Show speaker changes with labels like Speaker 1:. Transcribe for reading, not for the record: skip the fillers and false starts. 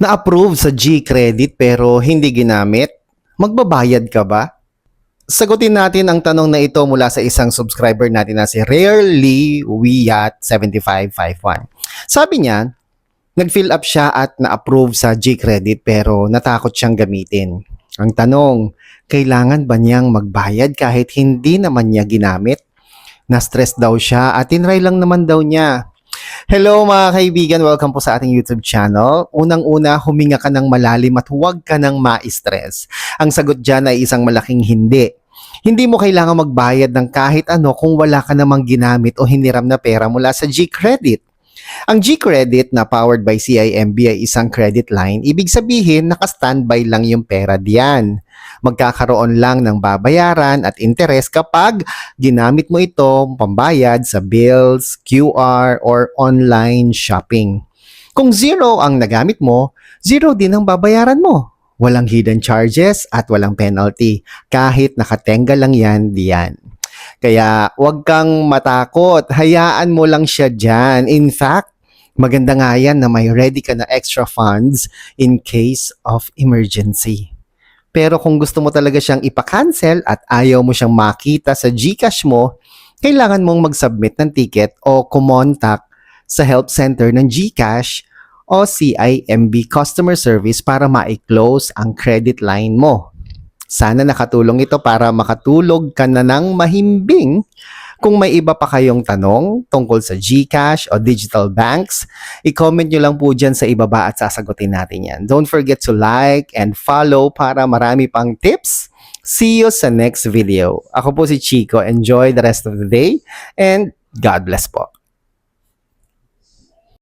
Speaker 1: Na-approve sa G-Credit pero hindi ginamit? Magbabayad ka ba? Sagutin natin ang tanong na ito mula sa isang subscriber natin na si Rarely Wiyat 7551. Sabi niya, nag-fill up siya at na-approve sa G-Credit pero natakot siyang gamitin. Ang tanong, kailangan ba niyang magbayad kahit hindi naman niya ginamit? Na-stress daw siya at tinry lang naman daw niya. Hello mga kaibigan, welcome po sa ating YouTube channel. Unang-una, huminga ka ng malalim at huwag ka ng ma-stress. Ang sagot dyan ay isang malaking hindi. Hindi mo kailangan magbayad ng kahit ano kung wala ka namang ginamit o hiniram na pera mula sa G-Credit. Ang G-Credit na powered by CIMB ay isang credit line. Ibig sabihin, naka-standby lang yung pera diyan. Magkakaroon lang ng babayaran at interest kapag ginamit mo ito pambayad sa bills, QR, or online shopping. Kung zero ang nagamit mo, zero din ang babayaran mo. Walang hidden charges at walang penalty. Kahit nakatenga lang yan diyan. Kaya huwag kang matakot, hayaan mo lang siya dyan. In fact, maganda nga yan na may ready ka na extra funds in case of emergency. Pero kung gusto mo talaga siyang ipa-cancel at ayaw mo siyang makita sa GCash mo, kailangan mong mag-submit ng ticket o kumontak sa help center ng GCash o CIMB Customer Service para ma-close ang credit line mo. Sana nakatulong ito para makatulog ka na ng mahimbing. Kung may iba pa kayong tanong tungkol sa GCash o digital banks, i-comment nyo lang po dyan sa ibaba at sasagutin natin yan. Don't forget to like and follow para marami pang tips. See you sa next video. Ako po si Chico. Enjoy the rest of the day and God bless po.